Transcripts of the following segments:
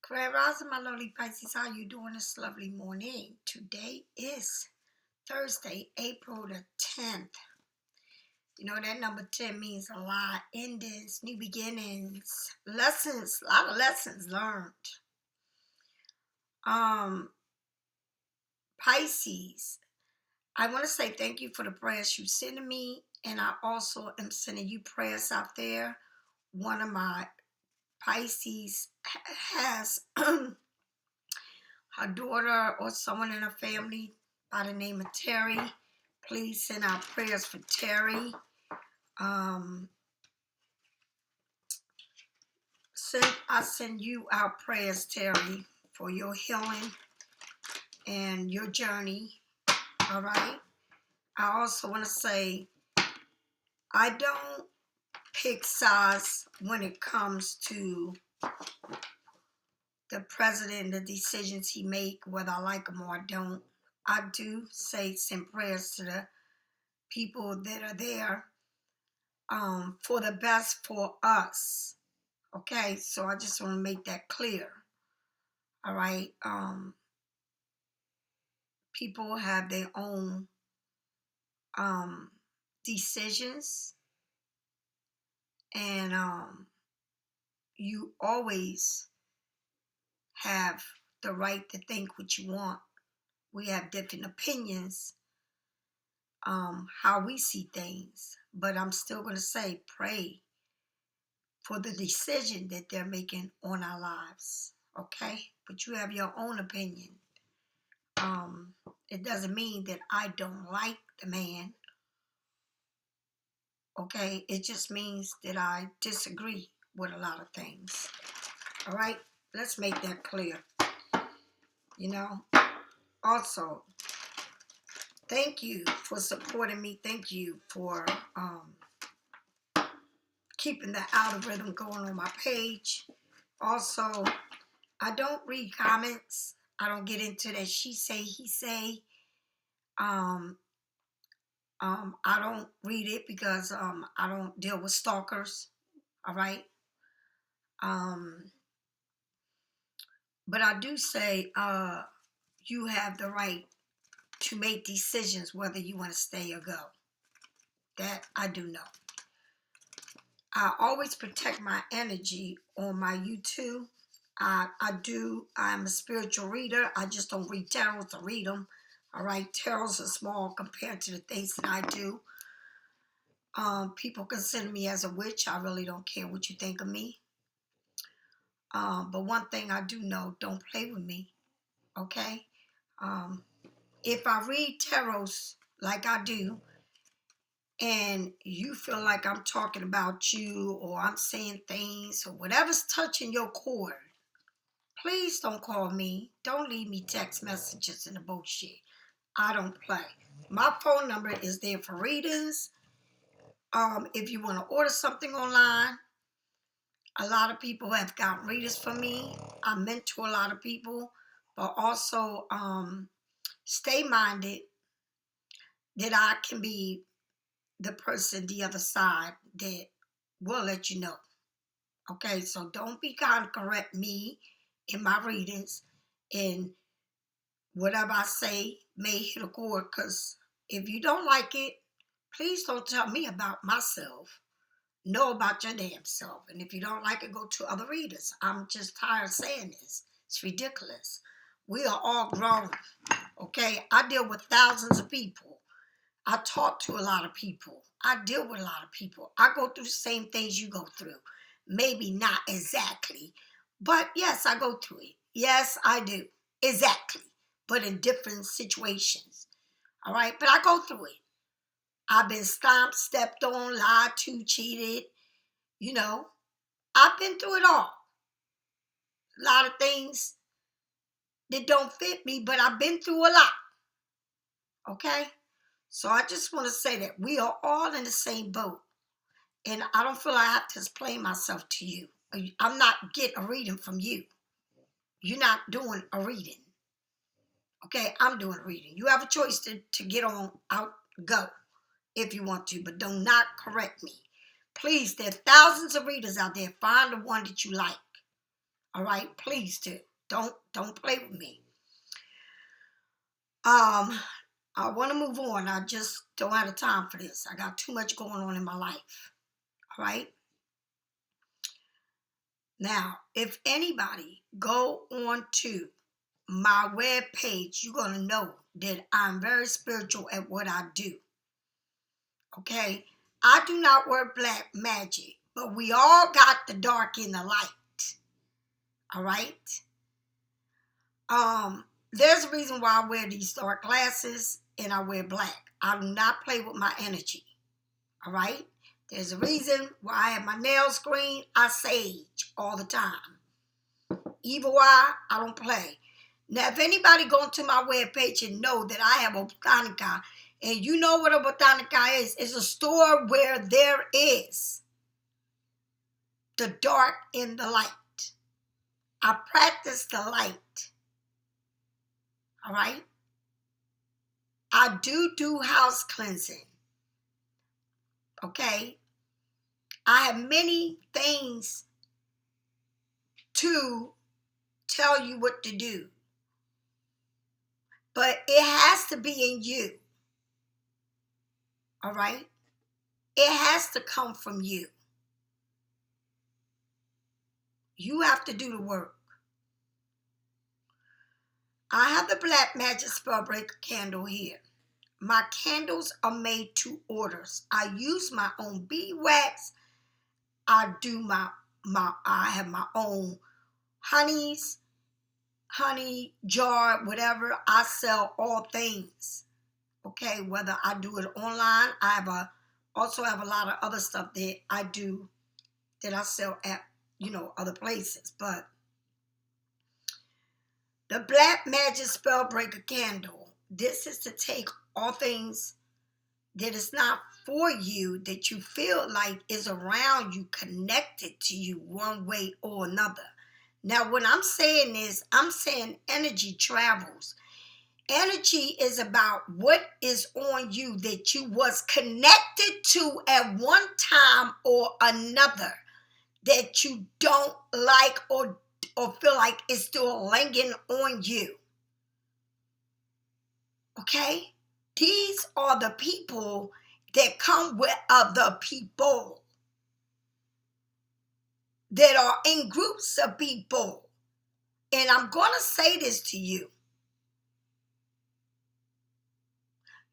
Grand Rising, my lovely Pisces. How you doing this lovely morning? Today is Thursday, April the 10th. You know that number 10 means a lot. Endings, new beginnings, lessons, a lot of lessons learned. Pisces, I want to say thank you for the prayers you sending me, and I also am sending you prayers out there. One of my Pisces has her daughter or someone in her family by the name of Terry. Please send out prayers for Terry. I send you out prayers, Terry, for your healing and your journey. All right. I also want to say I don't pick sides when it comes to the president, the decisions he make, whether I like them or I don't. I do say send prayers to the people that are there for the best for us. Okay, so I just want to make that clear. All right. People have their own decisions, and you always have the right to think what you want. We have different opinions, how we see things, but I'm still going to say pray for the decision that they're making on our lives. Okay, but you have your own opinion. It doesn't mean that I don't like the man. Okay, it just means that I disagree with a lot of things. All right, let's make that clear. You know, also, thank you for supporting me. Thank you for keeping the algorithm going on my page. Also, I don't read comments. I don't get into that she say, he say. I don't read it because I don't deal with stalkers. All right. But I do say you have the right to make decisions whether you want to stay or go. That I do know. I always protect my energy on my you.To. I'm a spiritual reader. I just don't read tarot to read them. All right, tarots are small compared to the things that I do. People consider me as a witch. I really don't care what you think of me. But one thing I do know, don't play with me, okay? If I read tarots like I do, and you feel like I'm talking about you or I'm saying things or whatever's touching your chord, please don't call me. Don't leave me text messages and the bullshit. I don't play. My phone number is there for readings. If you want to order something online, a lot of people have gotten readers from me. I mentor a lot of people, but also stay minded that I can be the person the other side that will let you know. Okay, so don't be trying to correct me in my readings, and whatever I say may hit a chord, because if you don't like it, please don't tell me about myself. Know about your damn self. And if you don't like it, go to other readers. I'm just tired of saying this. It's ridiculous. We are all grown. Okay, I deal with thousands of people. I talk to a lot of people. I deal with a lot of people. I go through the same things you go through. Maybe not exactly, but yes, I go through it. Yes, I do. Exactly. But in different situations. All right, but I go through it. I've been stomped, stepped on, lied to, cheated. You know, I've been through it all. A lot of things that don't fit me, but I've been through a lot. Okay? So I just want to say that we are all in the same boat. And I don't feel I have to explain myself to you. I'm not getting a reading from you. You're not doing a reading. Okay? I'm doing a reading. You have a choice to get on out, go if you want to, but do not correct me. Please, there are thousands of readers out there. Find the one that you like. All right, please do. Don't play with me. I want to move on. I just don't have the time for this. I got too much going on in my life. All right. Now, if anybody go on to my web page, you're going to know that I'm very spiritual at what I do. Okay. I do not work black magic, but we all got the dark and the light. All right. There's a reason why I wear these dark glasses and I wear black. I do not play with my energy. All right? There's a reason why I have my nails green. I sage all the time. Evil eye, I don't play. Now, if anybody go to my webpage and know that I have a botanica, and you know what a botanica is, it's a store where there is the dark and the light. I practice the light. All right? I do house cleansing. Okay? I have many things to tell you what to do. But it has to be in you. All right? It has to come from you. You have to do the work. I have the Black Magic Spellbreaker candle here. My candles are made to orders. I use my own beeswax. I have my own honey jar, whatever. I sell all things. Okay, whether I do it online, also have a lot of other stuff that I do that I sell at other places. But the Black Magic Spellbreaker candle, this is to take all things that is not for you, that you feel like is around you, connected to you one way or another. Now, when I'm saying this, I'm saying energy travels. Energy is about what is on you that you was connected to at one time or another that you don't like or feel like it's still lingering on you. Okay? These are the people that come with other people, that are in groups of people. And I'm going to say this to you.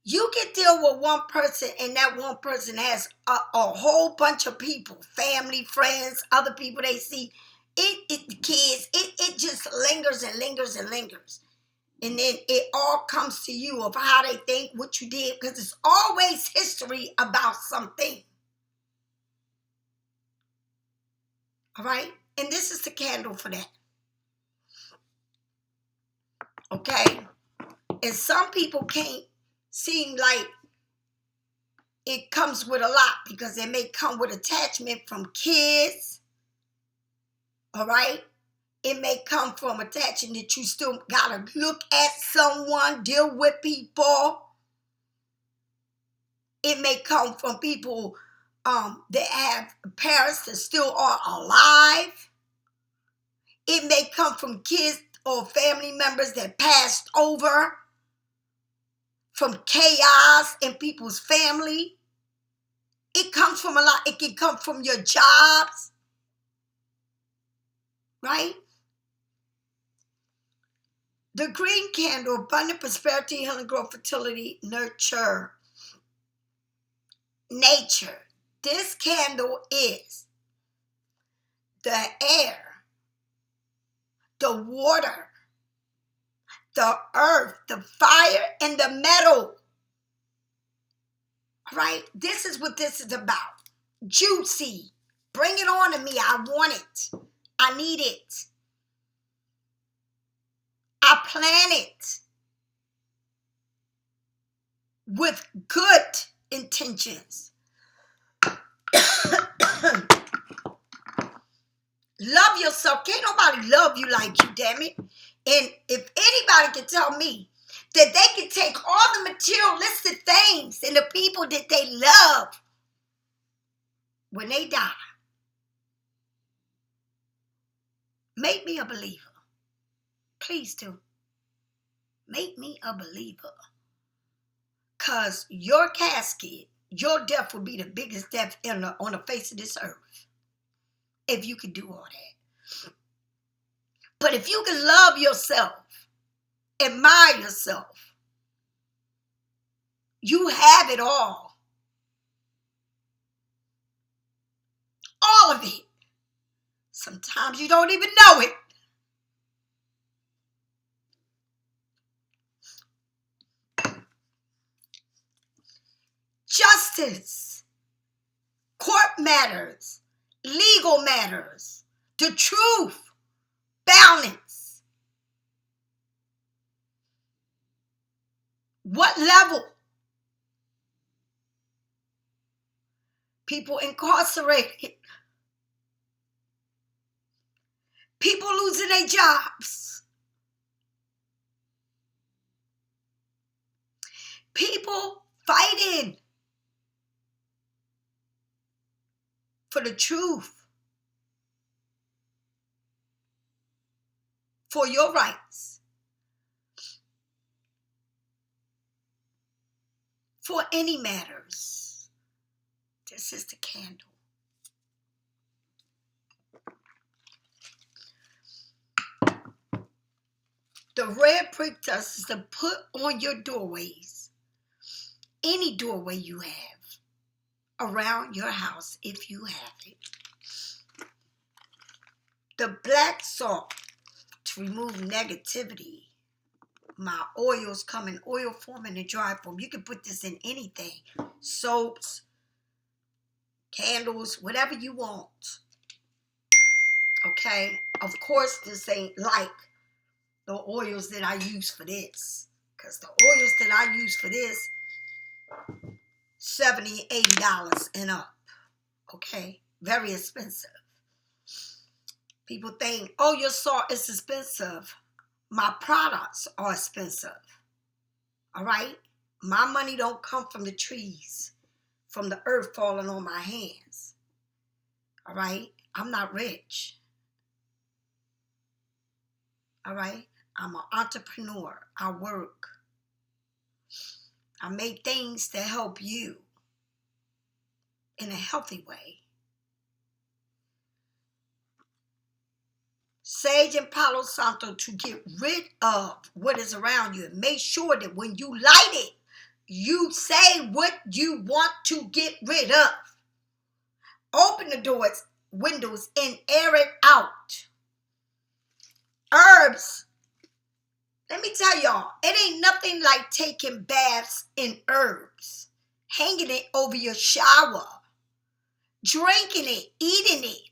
You can deal with one person, and that one person has a whole bunch of people, family, friends, other people they see. Kids, it just lingers and lingers and lingers. And then it all comes to you of how they think, what you did, because it's always history about something. All right? And this is the candle for that. Okay? And some people can't seem like it comes with a lot because it may come with attachment from kids. All right? It may come from attachment that you still got to look at someone, deal with people. It may come from people that have parents that still are alive. It may come from kids or family members that passed over, from chaos in people's family. It comes from a lot. It can come from your jobs, right? The green candle, abundant prosperity, healing, growth, fertility, nurture, nature. This candle is the air, the water, the earth, the fire, and the metal. All right? This is what this is about. Juicy. Bring it on to me. I want it. I need it. I plan it with good intentions. Love yourself. Can't nobody love you like you, damn it. And if anybody can tell me that they can take all the materialistic things and the people that they love when they die, Make me a believer. Please do. Make me a believer. Because your casket, your death will be the biggest death on the face of this earth. If you can do all that. But if you can love yourself, admire yourself, you have it all. All of it. Sometimes you don't even know it. Justice, court matters, legal matters, the truth, balance. What level? People incarcerated. People losing their jobs. People fighting for the truth, for your rights, for any matters. This is the candle. The red brick dust is to put on your doorways, any doorway you have around your house if you have it. The black salt to remove negativity. My oils come in oil form and in dry form. You can put this in anything. Soaps, candles, whatever you want. Okay? Of course, this ain't like the oils that I use for this. Because the oils that I use for this, $70, $80 and up. Okay? Very expensive. People think, oh, your salt is expensive. My products are expensive. All right? My money don't come from the trees, from the earth falling on my hands. All right? I'm not rich. All right? I'm an entrepreneur. I work. I make things that help you in a healthy way. Sage and Palo Santo to get rid of what is around you. And make sure that when you light it, you say what you want to get rid of. Open the doors, windows, and air it out. Herbs. Let me tell y'all, it ain't nothing like taking baths in herbs. Hanging it over your shower. Drinking it, eating it.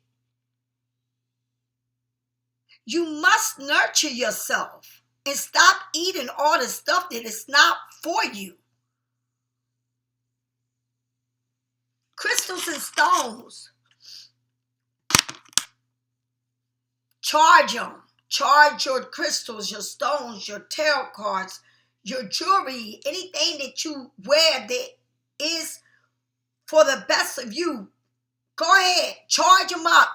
You must nurture yourself and stop eating all the stuff that is not for you. Crystals and stones. Charge them. Charge your crystals, your stones, your tarot cards, your jewelry, anything that you wear that is for the best of you. Go ahead. Charge them up.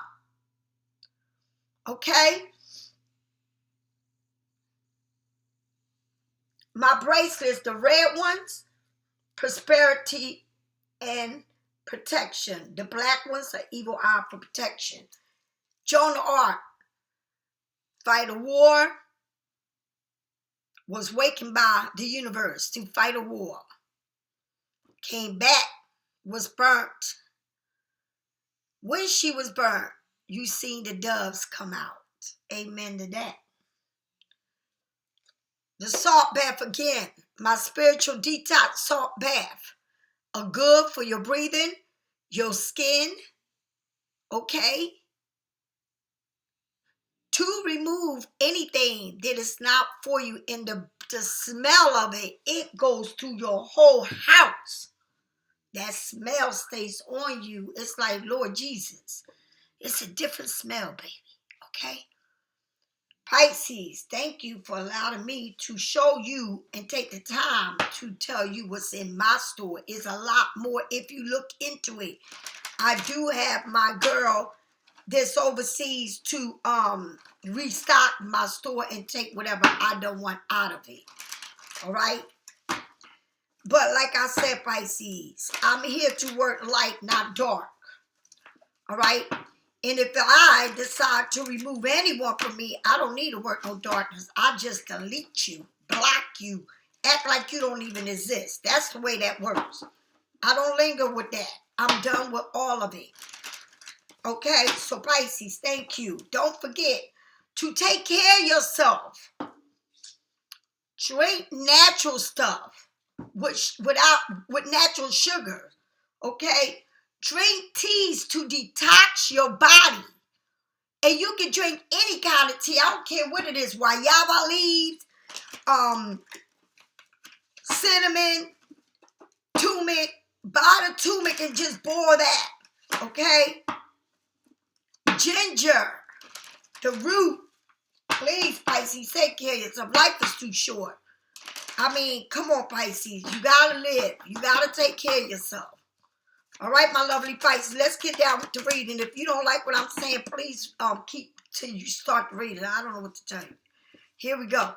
Okay? My bracelets, the red ones, prosperity and protection. The black ones are evil eye for protection. Joan of Arc, fight a war, was wakened by the universe to fight a war. Came back, was burnt. When she was burnt, you seen the doves come out. Amen to that. The salt bath again, my spiritual detox salt bath. Are good for your breathing, your skin, okay? To remove anything that is not for you, and the smell of it, it goes through your whole house. That smell stays on you. It's like, Lord Jesus, it's a different smell, baby, okay? Pisces, thank you for allowing me to show you and take the time to tell you what's in my store. It's a lot more if you look into it. I do have my girl that's overseas to restock my store and take whatever I don't want out of it. All right? But like I said, Pisces, I'm here to work light, not dark. All right? And if I decide to remove anyone from me, I don't need to work no darkness. I just delete you, block you, act like you don't even exist. That's the way that works. I don't linger with that. I'm done with all of it. Okay? So Pisces, thank you. Don't forget to take care of yourself. Drink natural stuff with natural sugar. Okay? Drink teas to detox your body. And you can drink any kind of tea. I don't care what it is. Guayaba leaves, cinnamon, turmeric. Buy the turmeric and just boil that. Okay? Ginger, the root. Please, Pisces, take care of yourself. Life is too short. I mean, come on, Pisces. You got to live. You got to take care of yourself. All right, my lovely Pisces. Let's get down with the reading. If you don't like what I'm saying, please keep till you start the reading. I don't know what to tell you. Here we go.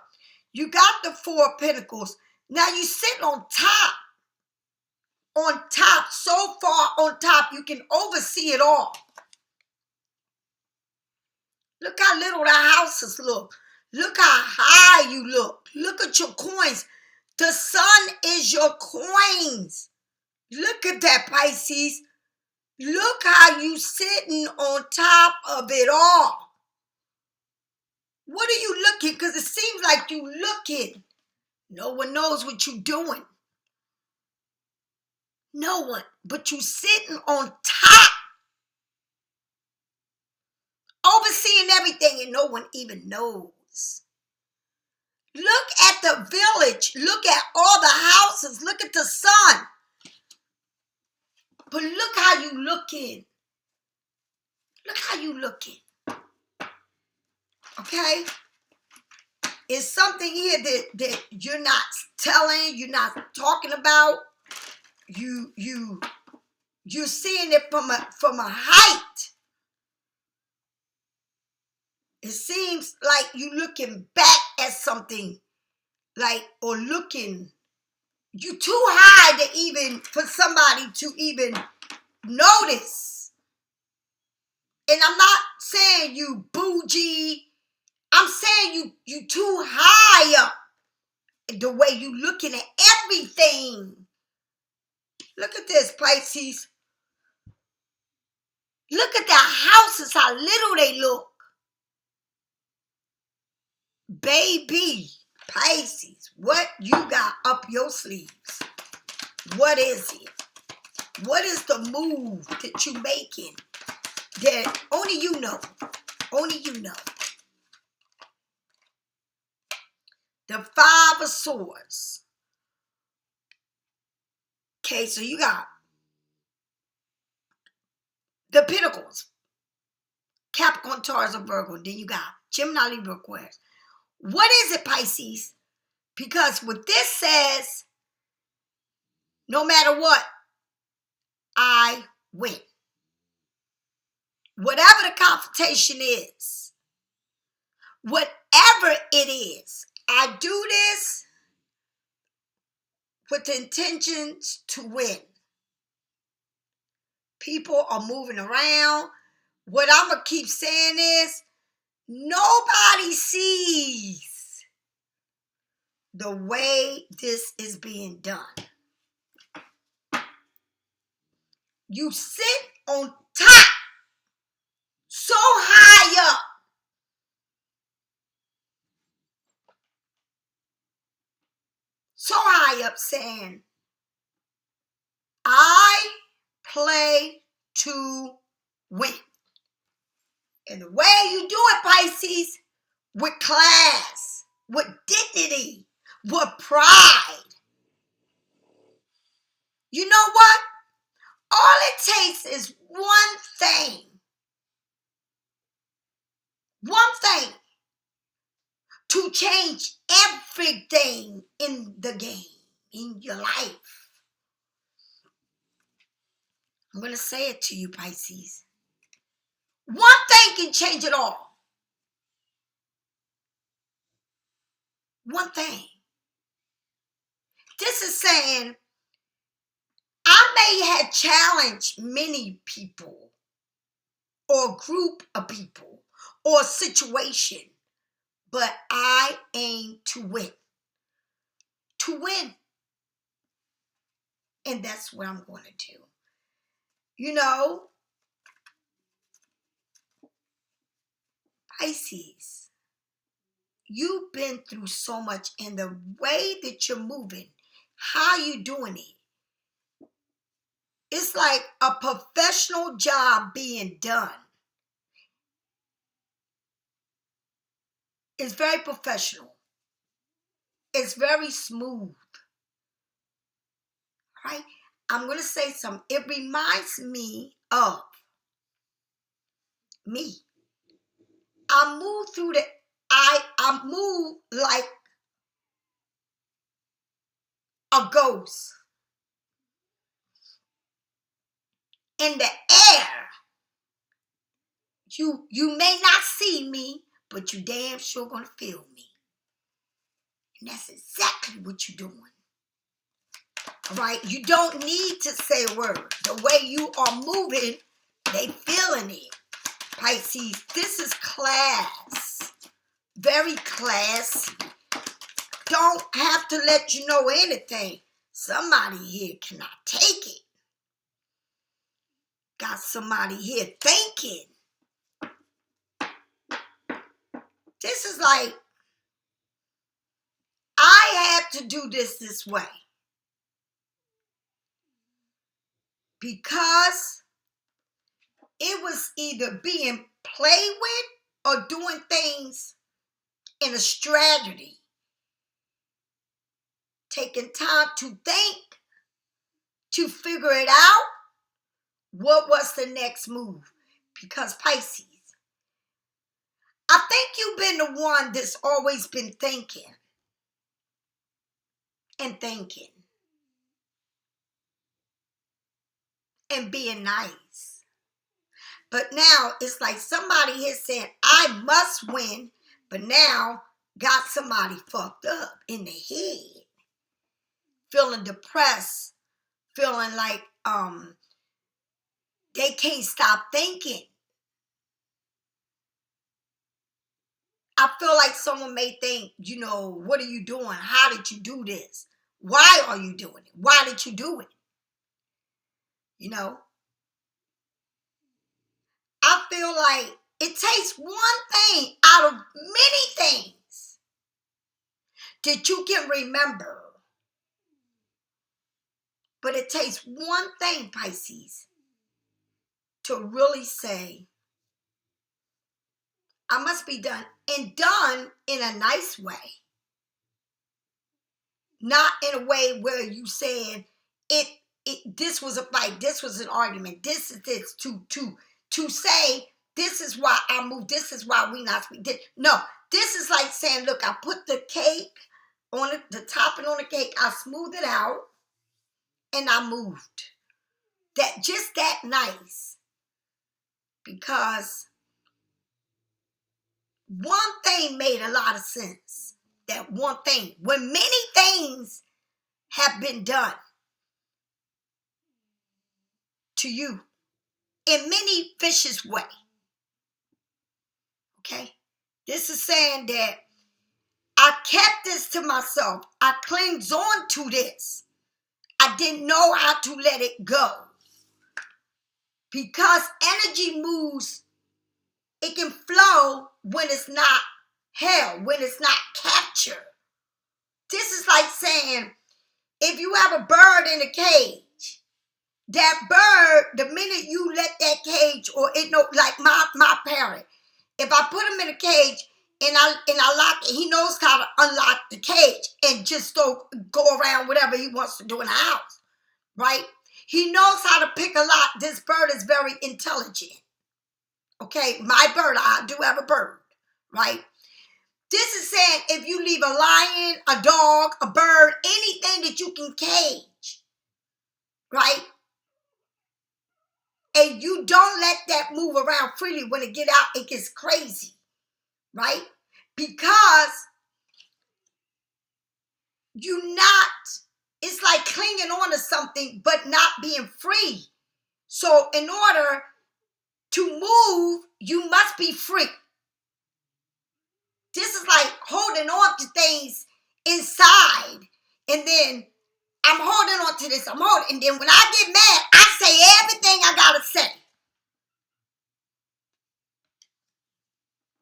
You got the Four of Pentacles. Now you sit on top. On top. So far on top, you can oversee it all. Look how little the houses look. Look how high you look. Look at your coins. The sun is your coins. Look at that, Pisces. Look how you sitting on top of it all. What are you looking? Because it seems like you looking. No one knows what you're doing. No one. But you sitting on top. Overseeing everything and no one even knows. Look at the village. Look at all the houses. Look at the sun. But look how you looking. Look how you looking. Okay? It's something here that you're not telling, you're not talking about. You're seeing it from a height. It seems like you looking back at something, like, or looking. You too high to even, for somebody to even notice. And I'm not saying you bougie. I'm saying you too high up. The way you looking at everything. Look at this, Pisces. Look at the houses, how little they look. Baby, Pisces, what you got up your sleeves? What is it? What is the move that you making that only you know? Only you know. The Five of Swords. Okay, so you got the Pentacles. Capricorn, Taurus, and Virgo. Then you got Gemini, Libra, Aquarius. What is it, Pisces? Because what this says, no matter what, I win. Whatever the confrontation is, whatever it is, I do this with the intentions to win. People are moving around. What I'm going to keep saying is, nobody sees the way this is being done. You sit on top, so high up. So high up saying, I play to win. And the way you do it, Pisces, with class, with dignity, with pride. You know what? All it takes is one thing. One thing to change everything in the game, in your life. I'm going to say it to you, Pisces. One thing can change it all. one thing. This is saying, I may have challenged many people or a group of people or a situation, but I aim to win. To win. And that's what I'm going to do. You know, Pisces, you've been through so much, and the way that you're moving, how you doing it, it's like a professional job being done. It's very professional. It's very smooth. Right? I'm going to say something. It reminds me of me. I move through the, I move like a ghost in the air. You may not see me, but you damn sure gonna feel me. And that's exactly what you're doing. All right? You don't need to say a word. The way you are moving, they feeling it. Pisces, this is class. Very classy. Don't have to let you know anything. Somebody here cannot take it. Got somebody here thinking. This is like, I had to do this way. Because it was either being played with or doing things in a strategy. Taking time to think, to figure it out. What was the next move? Because Pisces, I think you've been the one that's always been thinking and thinking and being nice. But now it's like somebody is saying, I must win, but now got somebody fucked up in the head. Feeling depressed, feeling like they can't stop thinking. I feel like someone may think, you know, what are you doing? How did you do this? Why are you doing it? Why did you do it? You know? I feel like it takes one thing out of many things that you can remember. But it takes one thing, Pisces, to really say, I must be done. And done in a nice way. Not in a way where you saying this was a fight, this was an argument, this is this to say this is why I moved, this is why we not speak. No, this is like saying, look, I put the cake on it, the topping on the cake, I smoothed it out, and I moved. That just that nice. Because one thing made a lot of sense. That one thing. When many things have been done to you in many vicious way. Okay? This is saying that I kept this to myself. I clinged on to this. I didn't know how to let it go. Because energy moves, it can flow when it's not held, when it's not captured. This is like saying, if you have a bird in a cage, that bird, the minute you let that cage, or it know, like my parent, if I put him in a cage and I lock it, he knows how to unlock the cage and just go around whatever he wants to do in the house, right? He knows how to pick a lock. This bird is very intelligent. Okay, my bird, I do have a bird, right? This is saying if you leave a lion, a dog, a bird, anything that you can cage, right? And you don't let that move around freely. When it get out, it gets crazy, right? Because it's like clinging on to something but not being free. So in order to move, you must be free. This is like holding on to things inside. And then I'm holding on to this. And then when I get mad, I say everything I gotta say.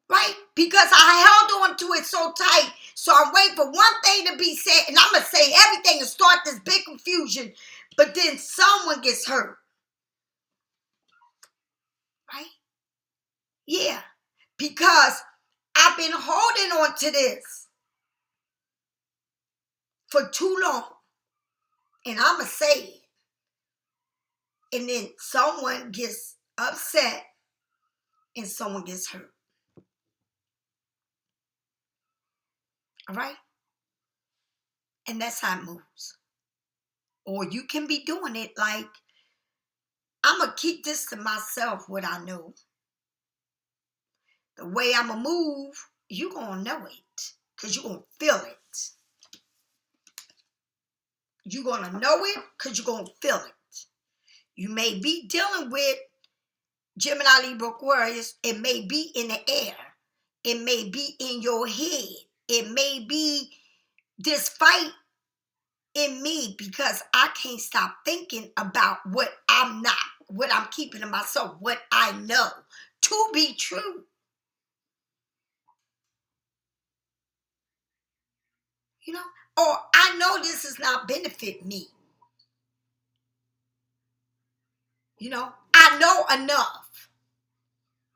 Right? Because I held on to it so tight. So I'm waiting for one thing to be said, and I'm going to say everything and start this big confusion. But then someone gets hurt. Right? Yeah. Because I've been holding on to this for too long. And I'm going to say it. And then someone gets upset and someone gets hurt. All right? And that's how it moves. Or you can be doing it like, I'm going to keep this to myself, what I know. The way I'm going to move, you're going to know it. Because you're going to feel it. You're going to know it because you're going to feel it. You may be dealing with Gemini, Libra, Aquarius. It may be in the air. It may be in your head. It may be this fight in me because I can't stop thinking about what I'm not, what I'm keeping to myself, what I know to be true. You know, or I know this does not benefit me. You know, I know enough.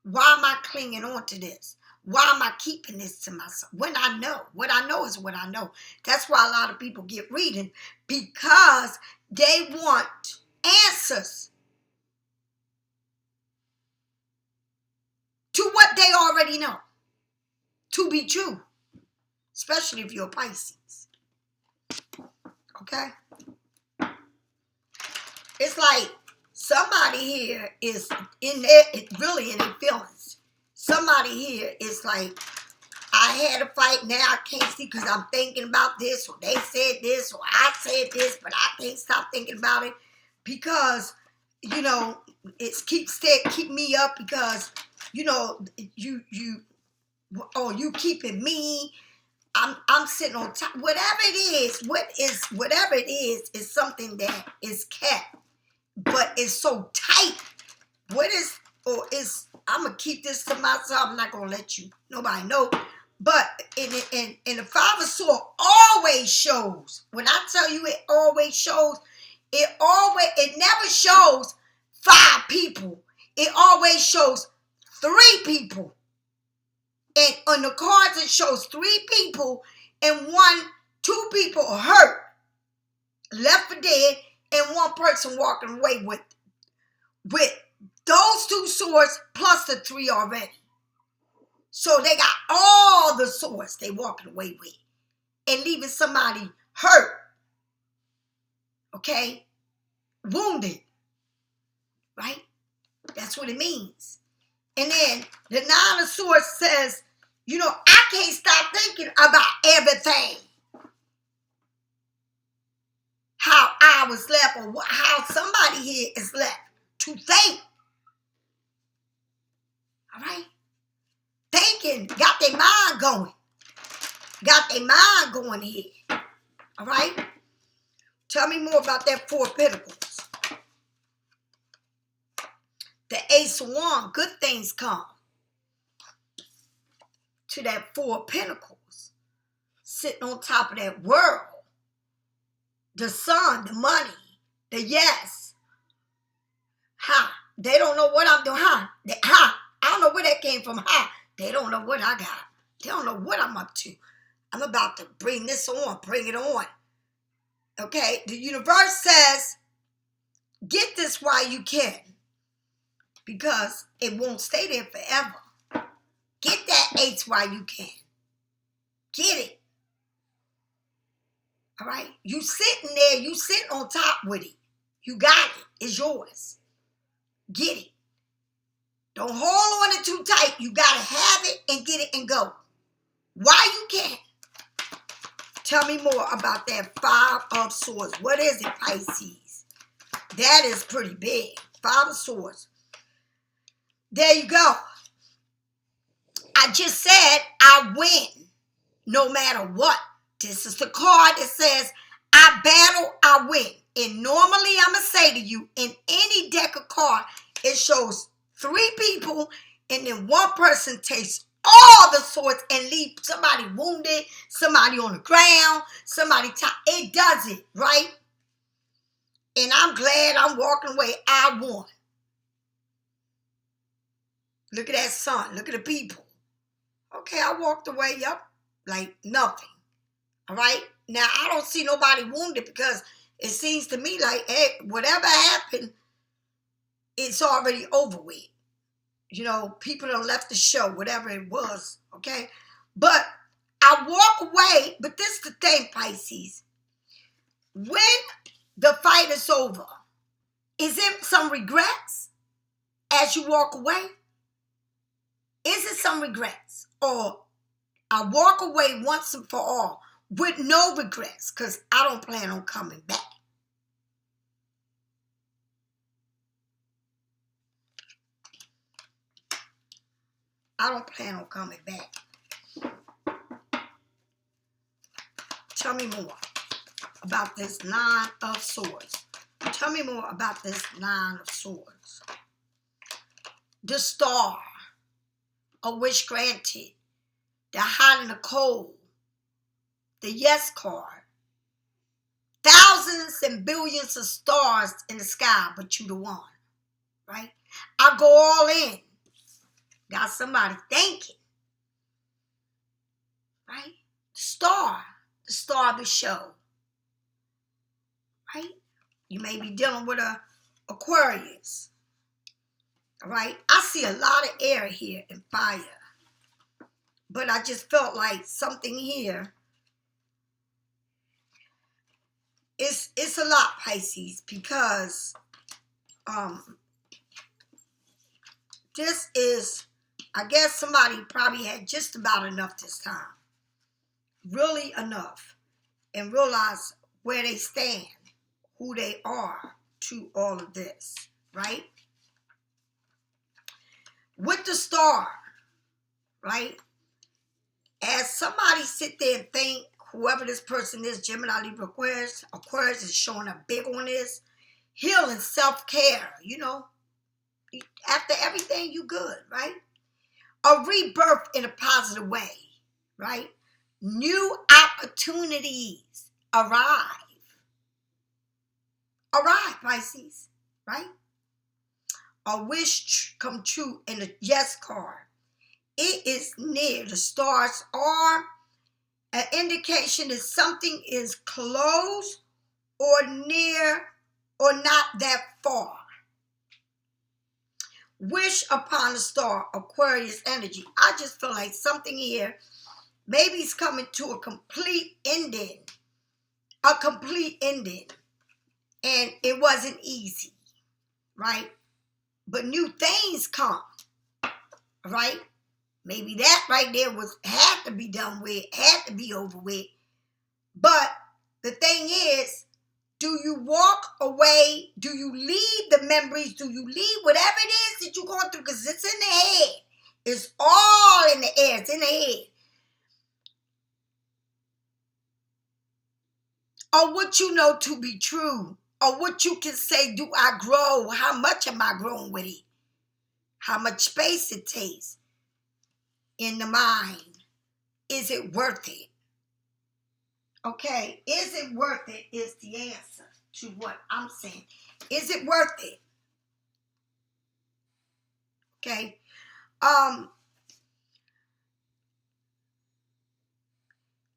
Why am I clinging on to this? Why am I keeping this to myself? When I know, what I know is what I know. That's why a lot of people get reading, because they want answers to what they already know to be true, especially if you're a Pisces. Okay? It's like somebody here is really in their feelings. Somebody here is like, I had a fight, now I can't see because I'm thinking about this, or they said this, or I said this, but I can't stop thinking about it because, you know, it's keep me up because, you know, you keeping me. I'm sitting on top. Whatever it is something that is kept, but it's so tight. I'm gonna keep this to myself. I'm not gonna let nobody know. But in the Five of Swords always shows. When I tell you it always shows, it never shows 5 people. It always shows 3 people. And on the cards it shows 3 people and 2 people are hurt, left for dead, and 1 person walking away with those 2 swords plus the 3 already. So they got all the swords they walking away with and leaving somebody hurt, okay, wounded, right? That's what it means. And then the 9 of Swords says, you know, I can't stop thinking about everything. How I was left, or how somebody here is left to think. All right? Thinking, got their mind going. Got their mind going here. All right? Tell me more about that 4 of Pentacles. The Ace of Wands, good things come to that 4 of Pentacles. Sitting on top of that world. The sun, the money, the yes. They don't know what I'm doing. I don't know where that came from. They don't know what I got. They don't know what I'm up to. I'm about to bring this on, bring it on. Okay, the universe says, get this while you can, because it won't stay there forever. Get that 8 while you can. Get it. All right? You sitting there, you sitting on top with it. You got it. It's yours. Get it. Don't hold on it too tight. You got to have it and get it and go. While you can. Tell me more about that Five of Swords. What is it, Pisces? That is pretty big. Five of Swords. There you go. I just said I win no matter what. This is the card that says I battle, I win. And normally I'm going to say to you, in any deck of cards, it shows 3 people and then one person takes all the swords and leave somebody wounded, somebody on the ground, somebody it does it, right? And I'm glad I'm walking away. I won. Look at that sun. Look at the people. Okay, I walked away, yup, like nothing. All right? Now, I don't see nobody wounded because it seems to me like, hey, whatever happened, it's already over with. You know, people done left the show, whatever it was, okay? But I walk away, but this is the thing, Pisces. When the fight is over, is it some regrets as you walk away? Is it some regrets? Or I walk away once and for all with no regrets because I don't plan on coming back. I don't plan on coming back. Tell me more about this Nine of Swords. Tell me more about this Nine of Swords. The Star, a wish granted. The hot and the cold. The Yes card. Thousands and billions of stars in the sky, but you the one, right? I go all in. Got somebody thinking, right? The star of the show, right? You may be dealing with a Aquarius, all right? I see a lot of air here and fire, but I just felt like something here. It's a lot, Pisces, because this is, I guess somebody probably had just about enough this time. Really enough. And realize where they stand, who they are to all of this, right? With the Star, right? As somebody sit there and think, whoever this person is, Gemini, Libra, Aquarius is showing up big on this. Healing, self-care, you know. After everything, you good, right? A rebirth in a positive way, right? New opportunities arrive. Arrive, Pisces, right? A wish come true in the Yes card. It is near. The stars are an indication that something is close or near or not that far. Wish upon a star, Aquarius energy. I just feel like something here maybe it's coming to a complete ending. A complete ending. And it wasn't easy, right? But new things come, right? Maybe that right there had to be done with, had to be over with. But the thing is, do you walk away? Do you leave the memories? Do you leave whatever it is that you're going through? Because it's in the head. It's all in the air. It's in the head. Or what you know to be true. Or what you can say, do I grow? How much am I growing with it? How much space it takes in the mind. Is it worth it? Okay, is it worth it is the answer to what I'm saying. Is it worth it? Okay.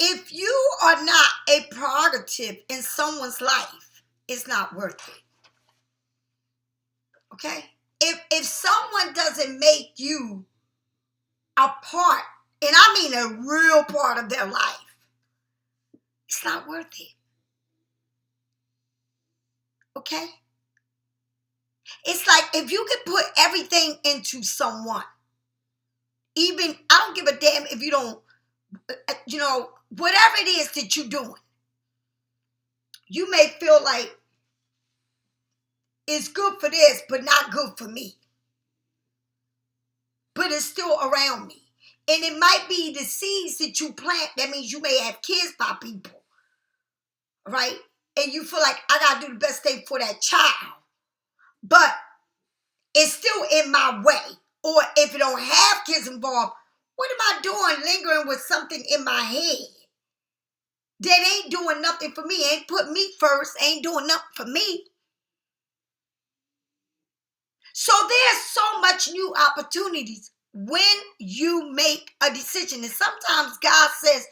If you are not a prerogative in someone's life, it's not worth it. Okay? If someone doesn't make you a part, and I mean a real part of their life, it's not worth it. Okay? It's like if you could put everything into someone, even, I don't give a damn if you don't whatever it is that you're doing, you may feel like it's good for this, but not good for me. But it's still around me. And it might be the seeds that you plant. That means you may have kids by people, right? And you feel like, I got to do the best thing for that child. But it's still in my way. Or if you don't have kids involved, what am I doing lingering with something in my head that ain't doing nothing for me, ain't put me first, ain't doing nothing for me? So there's so much new opportunities when you make a decision. And sometimes God says,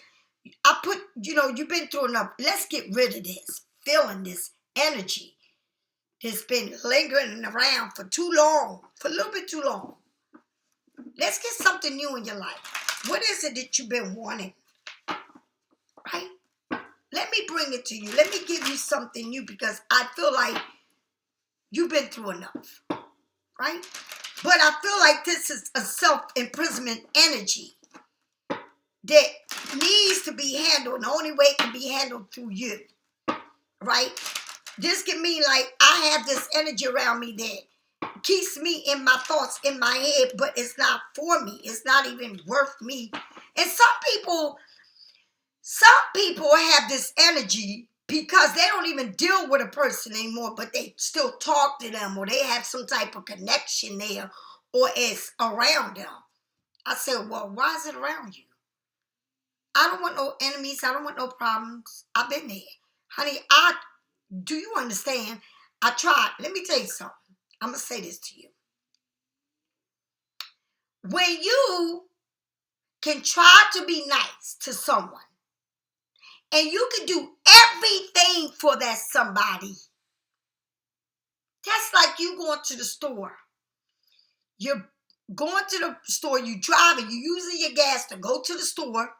you've been through enough. Let's get rid of this feeling, this energy that's been lingering around for too long, for a little bit too long. Let's get something new in your life. What is it that you've been wanting? Right? Let me bring it to you. Let me give you something new, because I feel like you've been through enough. Right? But I feel like this is a self-imprisonment energy that needs to be handled. The only way it can be handled through you. Right? This can mean like I have this energy around me that keeps me in my thoughts, in my head, but it's not for me. It's not even worth me. And some people have this energy because they don't even deal with a person anymore, but they still talk to them, or they have some type of connection there, or it's around them. I said, well, why is it around you? I don't want no enemies. I don't want no problems. I've been there. Honey, do you understand? I tried. Let me tell you something. I'm going to say this to you. When you can try to be nice to someone, and you can do everything for that somebody, that's like you going to the store. You're going to the store, you driving, you using your gas to go to the store.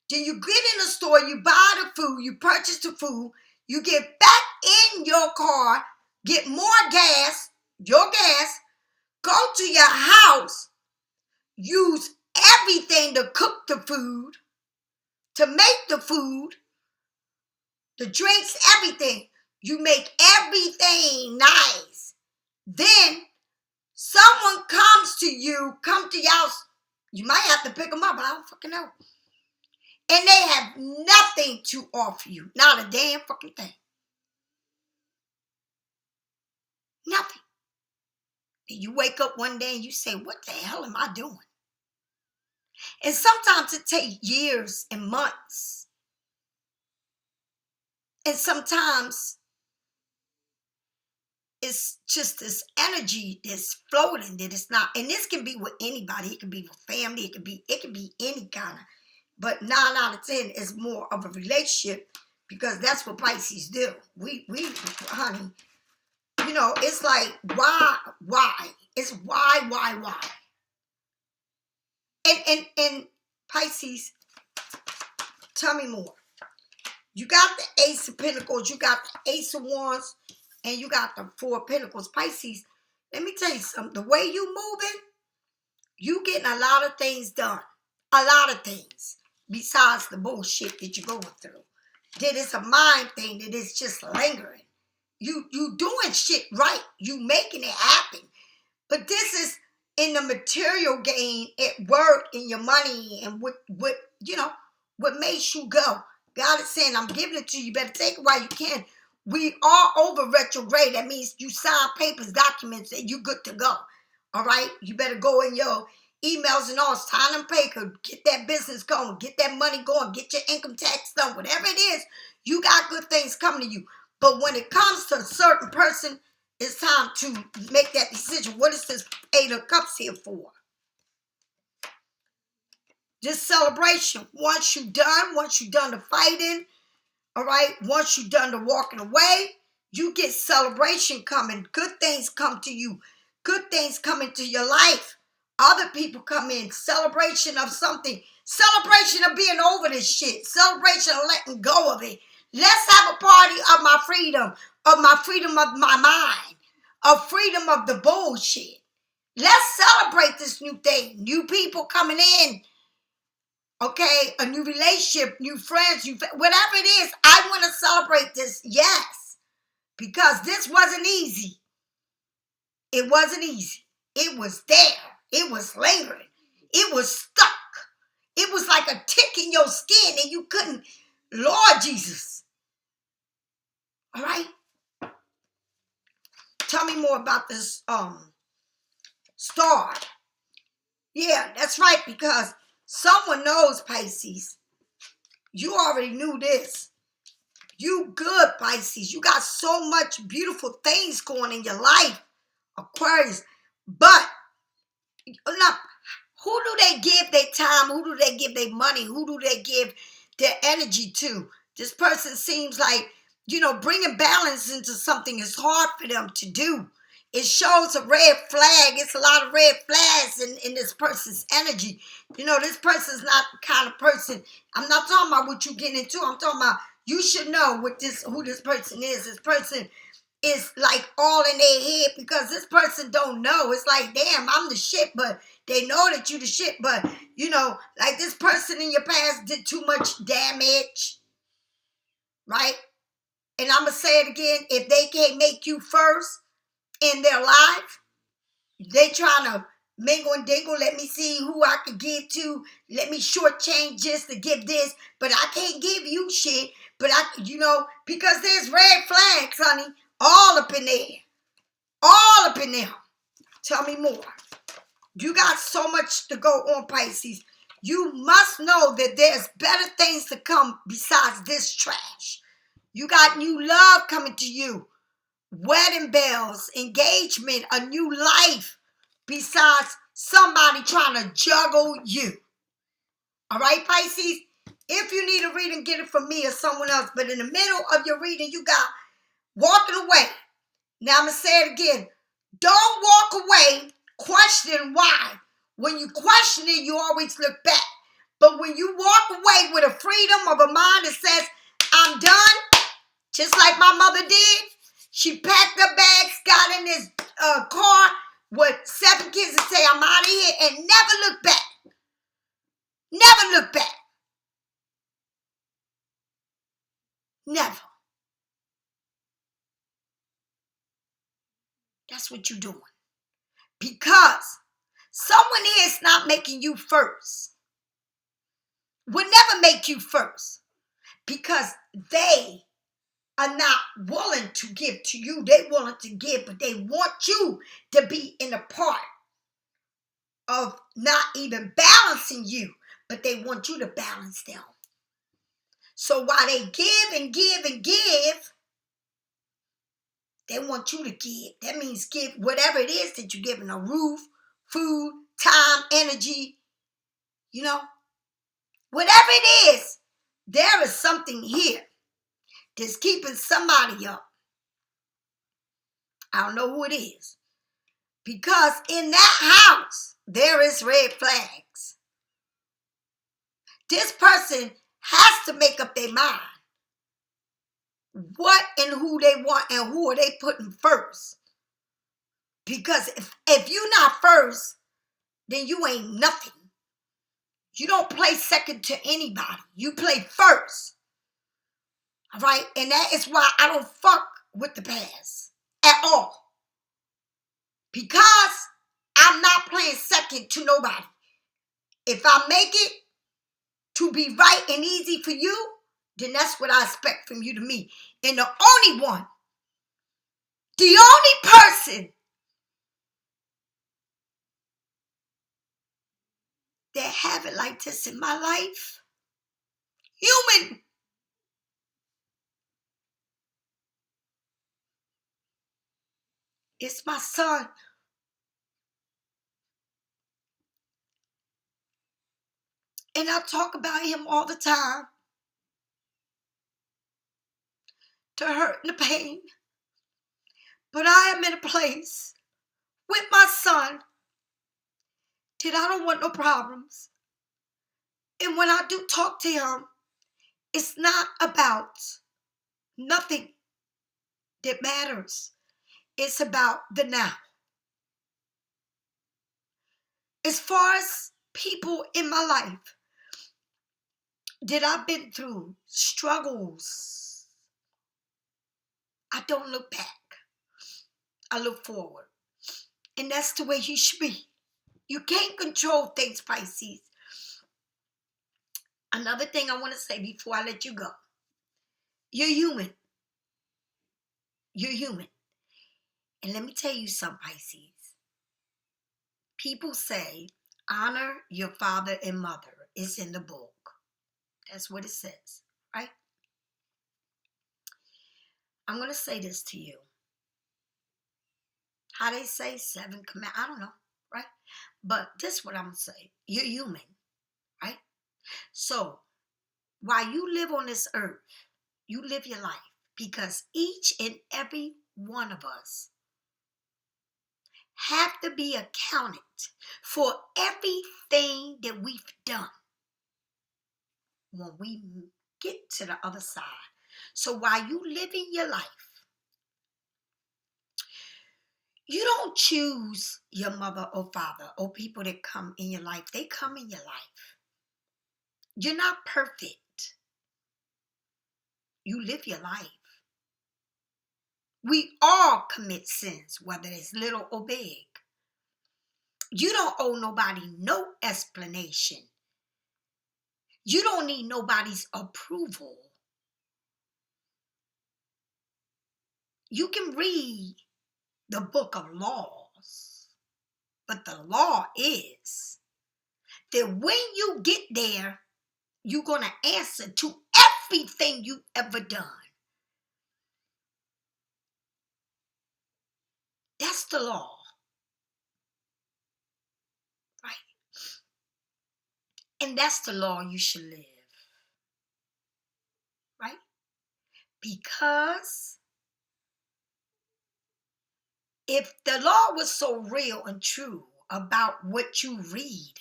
Then you get in the store, you buy the food, you purchase the food, you get back in your car, get more gas, your gas, go to your house, use everything to cook the food, to make the food, the drinks, everything. You make everything nice. Then someone come to your house. You might have to pick them up, but I don't fucking know. And they have nothing to offer you. Not a damn fucking thing. Nothing. And you wake up one day and you say, what the hell am I doing? And sometimes it takes years and months. And sometimes it's just this energy that's floating that it's not. And this can be with anybody. It can be with family. It can be any kind of. But 9 out of 10 is more of a relationship, because that's what Pisces do. We, honey, it's like, why? It's why? And Pisces, tell me more. You got the Ace of Pentacles, you got the Ace of Wands, and you got the Four of Pentacles. Pisces, let me tell you something. The way you moving, you getting a lot of things done. A lot of things. Besides the bullshit that you're going through. That it's a mind thing, that it's just lingering. You doing shit right. You making it happen. But this is in the material gain at work, in your money, and what makes you go. God is saying, I'm giving it to you. You better take it while you can. We are over retrograde. That means you sign papers, documents, and you good to go. All right? You better go in your emails and all, sign and paper, get that business going, get that money going, get your income tax done, whatever it is, you got good things coming to you. But when it comes to a certain person, it's time to make that decision. What is this Eight of Cups here for? This celebration. Once you're done the fighting, all right, once you're done the walking away, you get celebration coming. Good things come to you. Good things come into your life. Other people come in. Celebration of something. Celebration of being over this shit. Celebration of letting go of it. Let's have a party of my freedom of my mind, of freedom of the bullshit. Let's celebrate this new thing. New people coming in. Okay, a new relationship, new friends, whatever it is, I want to celebrate this, yes, because this wasn't easy. It wasn't easy. It was there. It was lingering. It was stuck. It was like a tick in your skin and you couldn't, Lord Jesus. All right? Tell me more about this star. Yeah, that's right, because someone knows, Pisces. You already knew this. You good, Pisces. You got so much beautiful things going in your life, Aquarius. But look, who do they give their time? Who do they give their money? Who do they give their energy to? This person seems like, bringing balance into something is hard for them to do. It shows a red flag. It's a lot of red flags in this person's energy. This person's not the kind of person. I'm not talking about what you're getting into. I'm talking about you should know who this person is. This person is like all in their head because this person don't know. It's like, damn, I'm the shit, but they know that you the shit. But, like this person in your past did too much damage, right? And I'm going to say it again. If they can't make you first in their life, they trying to mingle and dingle. Let me see who I can give to. Let me shortchange just to give this. But I can't give you shit. But because there's red flags, honey, all up in there. All up in there. Tell me more. You got so much to go on, Pisces. You must know that there's better things to come besides this trash. You got new love coming to you. Wedding bells, engagement, a new life besides somebody trying to juggle you. All right, Pisces? If you need a reading, get it from me or someone else. But in the middle of your reading, you got walking away. Now, I'm going to say it again. Don't walk away questioning why. When you question it, you always look back. But when you walk away with a freedom of a mind that says, I'm done, just like my mother did, she packed her bags, got in this car with 7 kids and say, I'm out of here, and never look back. Never look back. Never. That's what you're doing. Because someone here is not making you first. Will never make you first. Because they are not willing to give to you. They willing to give, but they want you to be in a part of not even balancing you, but they want you to balance them. So while they give and give and give, they want you to give. That means give whatever it is that you're giving, a roof, food, time, energy, whatever it is, there is something here that's keeping somebody up. I don't know who it is. Because in that house, there is red flags. This person has to make up their mind what and who they want and who are they putting first. Because if you're not first, then you ain't nothing. You don't play second to anybody. You play first. All right? And that is why I don't fuck with the past at all. Because I'm not playing second to nobody. If I make it to be right and easy for you, then that's what I expect from you to me. And the only person that have it like this in my life, human, it's my son. And I talk about him all the time. The hurt and the pain. But I am in a place with my son that I don't want no problems. And when I do talk to him, it's not about nothing that matters. It's about the now. As far as people in my life, Did I been through struggles? I don't look back. I look forward. And that's the way you should be. You can't control things, Pisces. Another thing I want to say before I let you go. You're human. You're human. And let me tell you something, Pisces. People say, honor your father and mother. It's in the book. That's what it says, right? I'm going to say this to you. How they say 7 commandments, I don't know, right? But this is what I'm going to say. You're human, right? So, while you live on this earth, you live your life because each and every one of us have to be accounted for everything that we've done when we get to the other side. So while you live in your life, you don't choose your mother or father or people that come in your life. They come in your life. You're not perfect. You live your life. We all commit sins, whether it's little or big. You don't owe nobody no explanation. You don't need nobody's approval. You can read the book of laws, but the law is that when you get there, you're going to answer to everything you ever done. That's the law, right? And that's the law you should live, right? Because if the law was so real and true about what you read,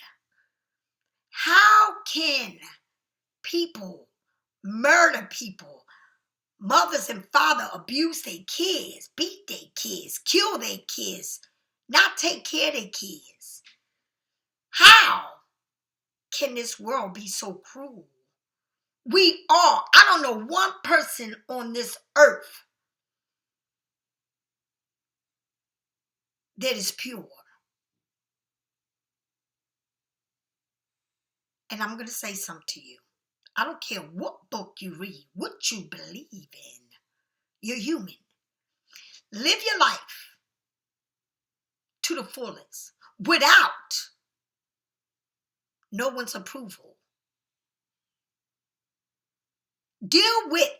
how can people murder people, mothers and father abuse their kids, beat their kids, kill their kids, not take care of their kids? How can this world be so cruel? I don't know one person on this earth that is pure. And I'm going to say something to you. I don't care what book you read, what you believe in. You're human. Live your life to the fullest without no one's approval. Deal with,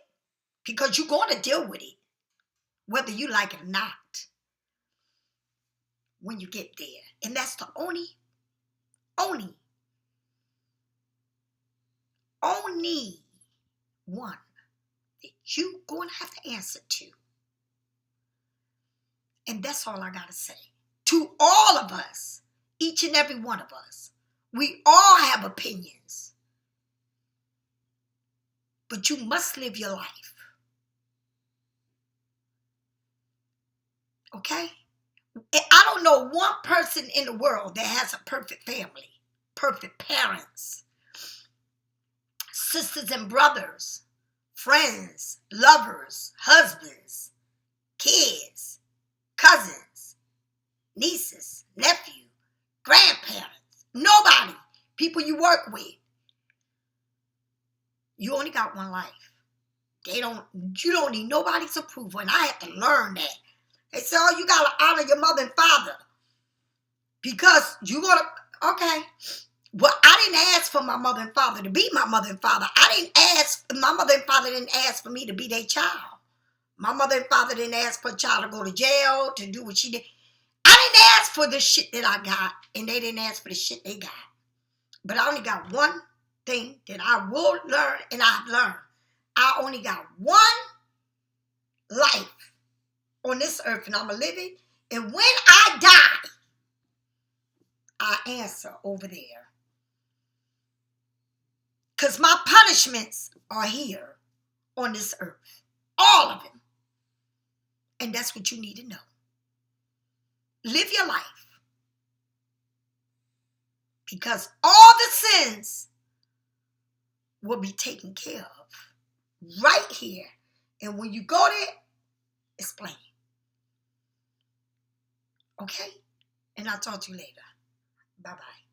because you're going to deal with it, whether you like it or not, when you get there. And that's the only one that you're going to have to answer to. And that's all I got to say. To all of us, each and every one of us, we all have opinions. But you must live your life. Okay? I don't know one person in the world that has a perfect family, perfect parents, sisters and brothers, friends, lovers, husbands, kids, cousins, nieces, nephew, grandparents, nobody, people you work with. You only got one life. You don't need nobody's approval, and I had to learn that. They say, oh, you got to honor your mother and father because you going to, okay. Well, I didn't ask for my mother and father to be my mother and father. My mother and father didn't ask for me to be their child. My mother and father didn't ask for a child to go to jail, to do what she did. I didn't ask for the shit that I got, and they didn't ask for the shit they got. But I only got one thing that I will learn, and I've learned. I only got one life on this earth, and I'm going to live it. And when I die, I answer over there. Because my punishments are here on this earth. All of them. And that's what you need to know. Live your life. Because all the sins will be taken care of right here. And when you go there, explain. Okay? And I'll talk to you later. Bye-bye.